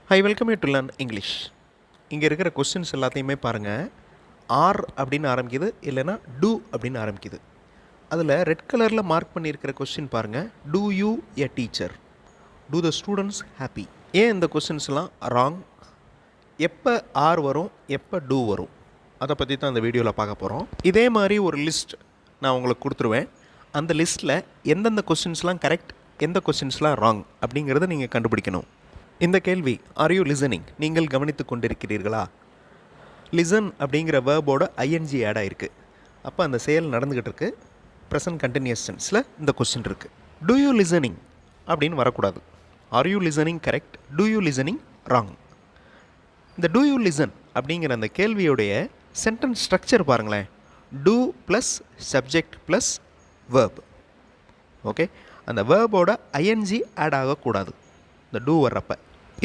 Hi, welcome you to learn English. இங்கே இருக்கிற questions எல்லாத்தையுமே பாருங்கள். ஆர் அப்படின்னு ஆரம்பிக்குது, இல்லைனா டூ அப்படின்னு ஆரம்பிக்குது. அதில் ரெட் கலரில் மார்க் பண்ணியிருக்கிற கொஸ்டின் பாருங்கள். Do you a teacher, do the students happy. ஏன் இந்த கொஸ்டின்ஸ்லாம் ராங், எப்போ ஆர் வரும், எப்போ டூ வரும், அதை பற்றி தான் இந்த வீடியோவில் பார்க்க போகிறோம். இதே மாதிரி ஒரு லிஸ்ட் நான் உங்களுக்கு கொடுத்துருவேன். அந்த லிஸ்ட்டில் எந்தெந்த கொஸ்டின்ஸ்லாம் கரெக்ட், எந்த கொஸ்டின்ஸ்லாம் ராங் அப்படிங்கிறத நீங்கள் கண்டுபிடிக்கணும். இந்த கேள்வி, ஆர் யூ லிசனிங், நீங்கள் கவனித்து கொண்டிருக்கிறீர்களா? லிசன் அப்படிங்கிற வேர்போட ஐஎன்ஜி ஆட் ஆகிருக்கு. அப்போ அந்த செயல் நடந்துக்கிட்டு இருக்கு. ப்ரெசன்ட் கண்டினியூஸ் டென்ஸில் இந்த கொஸ்டின் இருக்குது. டூ யூ லிசனிங் அப்படின்னு வரக்கூடாது. Are you listening correct, do you listening wrong. இந்த டூ யூ லிசன் அப்படிங்கிற அந்த கேள்வியுடைய சென்டென்ஸ் ஸ்ட்ரக்சர் பாருங்களேன். Do plus subject plus verb. Okay, அந்த வேர்போட ஐஎன்ஜி ஆட் ஆகக்கூடாது இந்த டூ வர்றப்ப.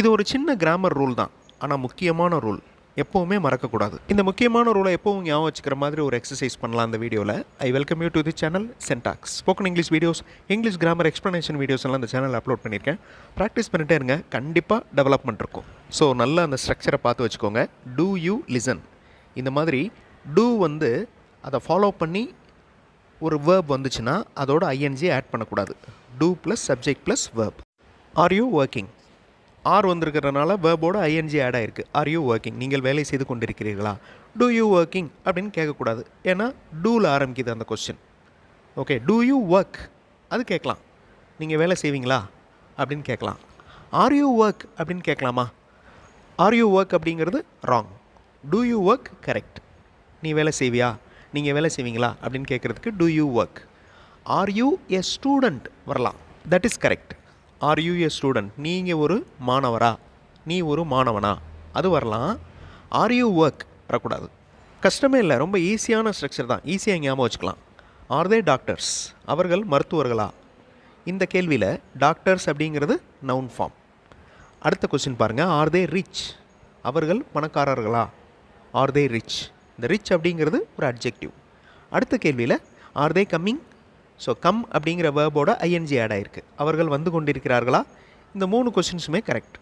இது ஒரு சின்ன கிராமர் ரூல் தான், ஆனால் முக்கியமான ரூல், எப்போவுமே மறக்கக்கூடாது. இந்த முக்கியமான ரூலை எப்போவும் ஞாபகம் வச்சுக்கிற மாதிரி ஒரு எக்ஸசைஸ் பண்ணலாம் இந்த வீடியோவில். I welcome you to the channel சென்டாக்ஸ். Spoken English videos, English grammar explanation videos எல்லாம் இந்த சேனல் அப்லோட் பண்ணியிருக்கேன். ப்ராக்டிஸ் பண்ணிட்டே இருங்க, கண்டிப்பாக டெவலப்மெண்ட் இருக்கும். ஸோ நல்லா அந்த ஸ்ட்ரக்சரை பார்த்து வச்சுக்கோங்க. டூ யூ லிசன், இந்த மாதிரி டூ வந்து அதை ஃபாலோ பண்ணி ஒரு வேர்ப் வந்துச்சுன்னா அதோட ஐஎன்ஜி ஆட் பண்ணக்கூடாது. Do plus subject plus verb. Are you working, are வந்திருக்கிறதுனால வேர்போட ஐஎன்ஜி ஆட் ஆகிருக்கு. ஆர் யூ ஒர்க்கிங், நீங்கள் வேலை செய்து கொண்டிருக்கிறீர்களா? டூ யூ ஒர்க்கிங் அப்படின்னு கேட்கக்கூடாது, ஏன்னா டூவில் ஆரம்பிக்குது அந்த கொஸ்டின். ஓகே, டூ யூ ஒர்க் அது கேட்கலாம், நீங்கள் வேலை செய்வீங்களா அப்படின்னு கேட்கலாம். ஆர் யூ ஒர்க் அப்படின்னு கேட்கலாமா? ஆர் யூ ஒர்க் அப்படிங்கிறது wrong. Do you work correct. நீ வேலை செய்வியா, நீங்கள் வேலை செய்வீங்களா அப்படின்னு கேட்குறதுக்கு do you work. Are you a student வரலாம், that is correct. Are you a student, நீங்கள் ஒரு மாணவரா, நீ ஒரு மாணவனா, அது வரலாம். ஆர் யூ ஒர்க் வரக்கூடாது. கஷ்டமே இல்லை, ரொம்ப ஈஸியான ஸ்ட்ரக்சர் தான், ஈஸியாக ஞாபகம் வச்சுக்கலாம். ஆர் தே டாக்டர்ஸ், அவர்கள் மருத்துவர்களா? இந்த கேள்வியில் டாக்டர்ஸ் அப்படிங்கிறது நவுன் ஃபார்ம். அடுத்த கொஸ்டின் பாருங்கள். ஆர் தே ரிச், அவர்கள் பணக்காரர்களா? ஆர் தே ரிச், இந்த ரிச் அப்படிங்கிறது ஒரு அட்ஜெக்டிவ். அடுத்த கேள்வியில் are they coming, so come அப்படிங்கிற வேர்போட ஐஎன்ஜி ஆட் ஆகிருக்கு. அவர்கள் வந்து கொண்டிருக்கிறார்களா? இந்த 3 கொஸ்டின்ஸுமே கரெக்ட்.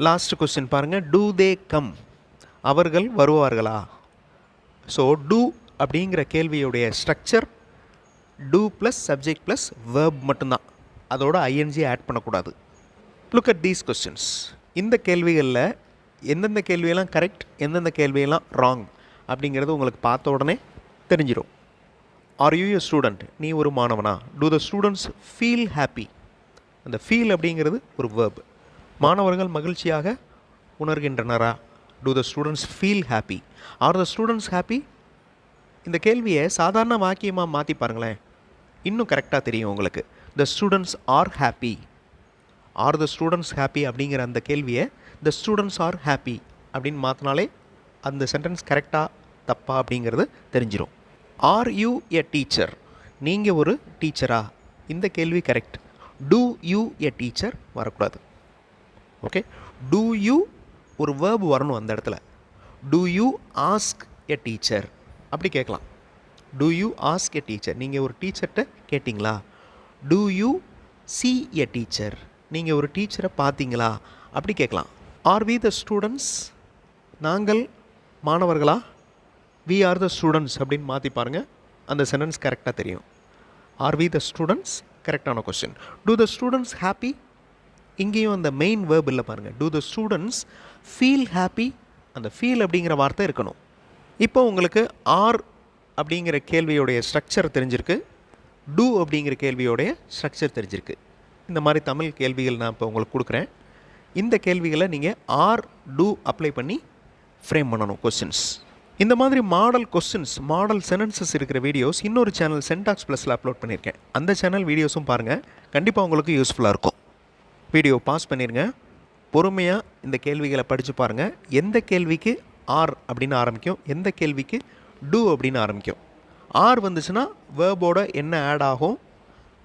லாஸ்ட் கொஸ்டின் பாருங்கள். டூ தே கம், அவர்கள் வருவார்களா? ஸோ டூ அப்படிங்கிற கேள்வியுடைய structure do plus subject plus verb மட்டும்தான், அதோட ஐஎன்ஜி ஆட் பண்ணக்கூடாது. Look at these questions. இந்த கேள்விகளில் எந்தெந்த கேள்வியெல்லாம் கரெக்ட், எந்தெந்த கேள்வியெல்லாம் ராங் அப்படிங்கிறது உங்களுக்கு பார்த்த உடனே தெரிஞ்சிடும். ஆர் யூ எ ஸ்டூடெண்ட், நீ ஒரு மாணவனா? Do the students feel happy, அந்த ஃபீல் அப்படிங்கிறது ஒரு வேர்ப். மாணவர்கள் மகிழ்ச்சியாக உணர்கின்றனரா? Do the students feel happy. Are the students happy? இந்த கேள்வியை சாதாரண வாக்கியமாக மாற்றி பாருங்களேன், இன்னும் கரெக்டாக தெரியும் உங்களுக்கு. The students are happy. Are the students happy அப்படிங்கிற அந்த கேள்வியை த ஸ்டூடெண்ட்ஸ் ஆர் ஹாப்பி அப்படின்னு மாற்றினாலே அந்த சென்டென்ஸ் கரெக்டாக தப்பா அப்படிங்கிறது தெரிஞ்சிடும். ஆர் யூ எ டீச்சர், நீங்கள் ஒரு டீச்சரா? இந்த கேள்வி correct. Do you a teacher வரக்கூடாது. ஓகே, டூ யூ ஒரு வேர்ப் வரணும் அந்த இடத்துல. Do you ask a teacher அப்படி கேட்கலாம். Do you ask a teacher, நீங்கள் ஒரு டீச்சர்கிட்ட கேட்டிங்களா? Do you see a teacher, நீங்கள் ஒரு டீச்சரை பார்த்தீங்களா அப்படி கேட்கலாம். ஆர் வி த ஸ்டூடெண்ட்ஸ், நாங்கள் மாணவர்களா? வி ஆர் த ஸ்டூடெண்ட்ஸ் அப்படின்னு மாற்றி பாருங்கள், அந்த சென்டென்ஸ் கரெக்டாக தெரியும். ஆர் வி த ஸ்டூடெண்ட்ஸ் கரெக்டான question. Do the students happy, இங்கேயும் அந்த மெயின் வேர்ப் இல்லை பாருங்கள். Do the students feel happy, அந்த ஃபீல் அப்படிங்கிற வார்த்தை இருக்கணும். இப்போ உங்களுக்கு ஆர் அப்படிங்கிற கேள்வியோடைய ஸ்ட்ரக்சர் தெரிஞ்சிருக்கு, டூ அப்படிங்கிற கேள்வியோடைய ஸ்ட்ரக்சர் தெரிஞ்சிருக்கு. இந்த மாதிரி தமிழ் கேள்விகள் நான் இப்போ உங்களுக்கு கொடுக்குறேன். இந்த கேள்விகளை நீங்கள் ஆர் டூ அப்ளை பண்ணி ஃப்ரேம் பண்ணணும் கொஸ்டின்ஸ். இந்த மாதிரி மாடல் கொஸ்டின்ஸ், மாடல் சென்டென்சஸ் இருக்கிற வீடியோஸ் இன்னொரு சேனல் சென்டாக்ஸ் ப்ளஸில் அப்லோட் பண்ணியிருக்கேன். அந்த சேனல் வீடியோஸும் பாருங்கள், கண்டிப்பாக உங்களுக்கு யூஸ்ஃபுல்லாக இருக்கும். வீடியோ பாஸ் பண்ணிடுங்க, பொறுமையாக இந்த கேள்விகளை படித்து பாருங்கள். எந்த கேள்விக்கு ஆர் அப்படின்னு ஆரம்பிக்கும், எந்த கேள்விக்கு டூ அப்படின்னு ஆரம்பிக்கும். ஆர் வந்துச்சுன்னா வேர்போட என்ன ஆட் ஆகும்,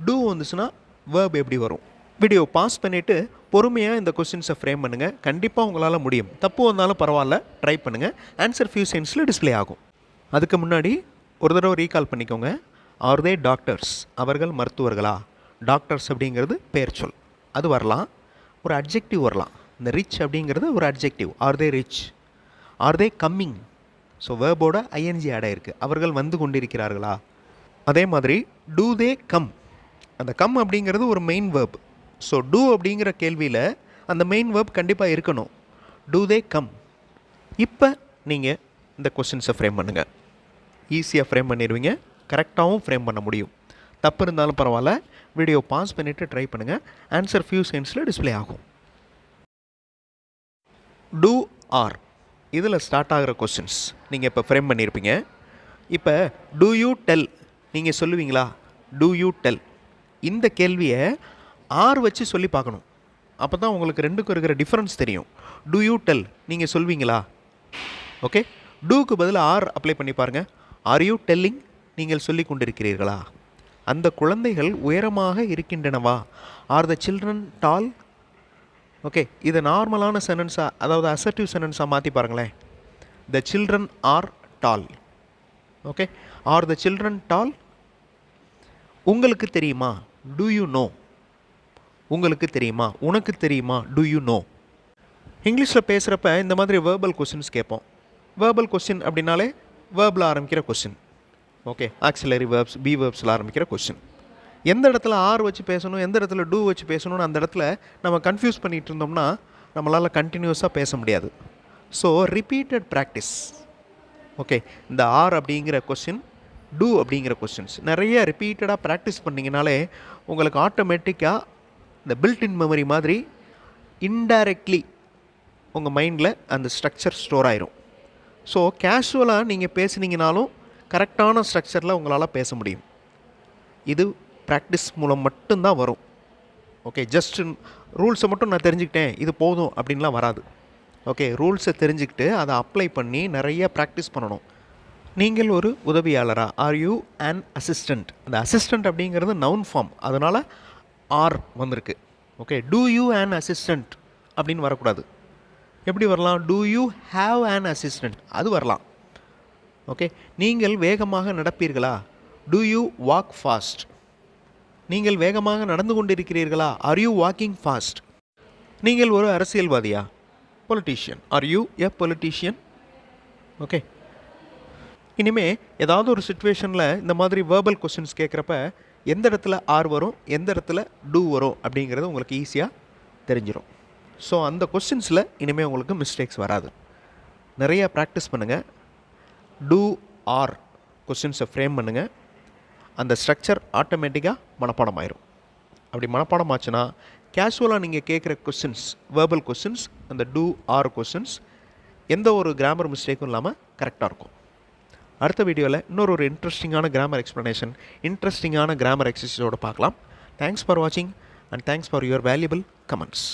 டூ வந்துச்சுன்னா வேர்ப் எப்படி வரும். வீடியோ பாஸ் பண்ணிவிட்டு பொறுமையாக இந்த கொஸ்டின்ஸை ஃப்ரேம் பண்ணுங்கள். கண்டிப்பாக உங்களால் முடியும். தப்பு வந்தாலும் பரவாயில்ல, ட்ரை பண்ணுங்கள். ஆன்சர் ஃபியூ செகண்ட்ஸில் டிஸ்பிளே ஆகும். அதுக்கு முன்னாடி ஒரு தடவை ரீகால் பண்ணிக்கோங்க. ஆர் தே டாக்டர்ஸ், அவர்கள் மருத்துவர்களா? டாக்டர்ஸ் அப்படிங்கிறது பெயர் சொல், அது வரலாம். ஒரு அட்ஜெக்டிவ் வரலாம். இந்த ரிச் அப்படிங்கிறது ஒரு adjective. Are they rich, are they coming. So வேர்போட ஐஎன்ஜி ஆட் ஆயிருக்கு. அவர்கள் வந்து கொண்டிருக்கிறார்களா. அதே மாதிரி டூ தே கம், அந்த கம் அப்படிங்கிறது ஒரு மெயின் வேர்ப். ஸோ டூ அப்படிங்கிற கேள்வியில் அந்த மெயின் வேர்ப் கண்டிப்பாக இருக்கணும். Do they come. இப்போ நீங்கள் இந்த கொஸ்டின்ஸை ஃப்ரேம் பண்ணுங்கள். ஈஸியாக ஃப்ரேம் பண்ணிடுவீங்க, கரெக்டாகவும் ஃப்ரேம் பண்ண முடியும். தப்பு இருந்தாலும் பரவாயில்ல, வீடியோ பாஸ் பண்ணிவிட்டு ட்ரை பண்ணுங்கள். ஆன்சர் ஃபியூ செகண்ட்ஸில் டிஸ்பிளே ஆகும். டூ ஆர் இதில் ஸ்டார்ட் ஆகிற கொஸ்டின்ஸ் நீங்கள் இப்போ ஃப்ரேம் பண்ணியிருப்பீங்க. இப்போ டூ யூ டெல், நீங்கள் சொல்லுவீங்களா? டூ யூ டெல், இந்த கேள்வியை ஆர் வச்சு சொல்லி பார்க்கணும். அப்போ தான் உங்களுக்கு ரெண்டுக்கும் இருக்கிற டிஃப்ரென்ஸ் தெரியும். டூ யூ டெல், நீங்கள் சொல்வீங்களா? ஓகே, டூக்கு பதில் ஆர் அப்ளை பண்ணி பாருங்கள். ஆர் யூ டெல்லிங், நீங்கள் சொல்லி கொண்டிருக்கிறீர்களா? அந்த குழந்தைகள் உயரமாக இருக்கின்றனவா? Are the children tall? Okay, இதை நார்மலான சென்டென்ஸாக, அதாவது அசர்ட்டிவ் சென்டென்ஸாக மாற்றி பாருங்களேன். The children are tall. Okay, are the children tall? உங்களுக்கு தெரியுமா? Do you know. உங்களுக்கு தெரியுமா, உனக்கு தெரியுமா, டூ யூ நோ. இங்கிலீஷில் பேசுகிறப்ப இந்த மாதிரி வேர்பல் கொஸ்டின்ஸ் கேட்போம். வேர்பல் கொஸ்டின் அப்படின்னாலே வேர்பில் ஆரம்பிக்கிற question. Okay, auxiliary verbs, be வேர்ப்ஸில் ஆரம்பிக்கிற கொஸ்டின். எந்த இடத்துல ஆர் வச்சு பேசணும், எந்த இடத்துல டூ வச்சு பேசணும்னு அந்த இடத்துல நம்ம கன்ஃபியூஸ் பண்ணிகிட்டு இருந்தோம்னா நம்மளால் கண்டினியூஸாக பேச முடியாது. So repeated practice. ஓகே, இந்த ஆர் அப்படிங்கிற கொஸ்டின், டூ அப்படிங்கிற கொஸ்டின்ஸ் நிறைய ரிப்பீட்டடாக ப்ராக்டிஸ் பண்ணிங்கனாலே உங்களுக்கு ஆட்டோமேட்டிக்காக இந்த பில்ட்-இன் மெமரி மாதிரி இன்டைரக்ட்லி உங்கள் மைண்டில் அந்த ஸ்ட்ரக்சர் ஸ்டோர் ஆயிரும். ஸோ கேஷுவலாக நீங்கள் பேசுனீங்கனாலும் கரெக்டான ஸ்ட்ரக்சரில் உங்களால் பேச முடியும். இது ப்ராக்டிஸ் மூலம் மட்டும்தான் வரும். ஓகே, ஜஸ்ட் ரூல்ஸை மட்டும் நான் தெரிஞ்சுக்கிட்டேன் இது போதும் அப்படின்லாம் வராது. ஓகே, ரூல்ஸை தெரிஞ்சுக்கிட்டு அதை அப்ளை பண்ணி நிறைய ப்ராக்டிஸ் பண்ணணும். நீங்கள் ஒரு உதவியாளரா? Are you an assistant? அந்த அசிஸ்டண்ட் அப்படிங்கிறது நவுன் ஃபார்ம், அதனால் ஆர் வந்திருக்கு. Okay, do you an assistant அப்படின்னு வரக்கூடாது. எப்படி வரலாம்? Do you have an assistant, அது வரலாம். ஓகே, நீங்கள் வேகமாக நடப்பீர்களா? Do you walk fast? நீங்கள் வேகமாக நடந்து கொண்டிருக்கிறீர்களா? Are you walking fast? நீங்கள் ஒரு அரசியல்வாதியா? Politician. Are you a politician? Okay, இனிமே ஏதாவது ஒரு சுச்சுவேஷனில் இந்த மாதிரி வேர்பல் கொஸ்டின்ஸ் கேட்குறப்ப எந்த இடத்துல ஆர் வரும், எந்த இடத்துல டூ வரும் அப்படிங்கிறது உங்களுக்கு ஈஸியாக தெரிஞ்சிடும். ஸோ அந்த கொஸ்டின்ஸில் இனிமேல் உங்களுக்கு மிஸ்டேக்ஸ் வராது. நிறையா ப்ராக்டிஸ் பண்ணுங்கள். டூ ஆர் கொஸ்டின்ஸை ஃப்ரேம் பண்ணுங்கள். அந்த ஸ்ட்ரக்சர் ஆட்டோமேட்டிக்காக மனப்பாடம் ஆயிரும். அப்படி மனப்பாடம் ஆச்சுன்னா கேஷுவலாக நீங்கள் கேட்குற கொஸ்டின்ஸ், வேர்பல் கொஸ்டின்ஸ், அந்த டூ ஆர் கொஸ்டின்ஸ் எந்த ஒரு கிராமர் மிஸ்டேக்கும் இல்லாமல் கரெக்டாக இருக்கும். அடுத்த வீடியோவில் இன்னொரு இன்ட்ரெஸ்டிங்கான கிராமர் எக்ஸ்ப்ளனேஷன், இன்ட்ரெஸ்டிங்கான கிராமர் எக்ஸசைஸோடு பார்க்கலாம். தேங்க்ஸ் ஃபார் வாட்சிங் and thanks for your valuable comments.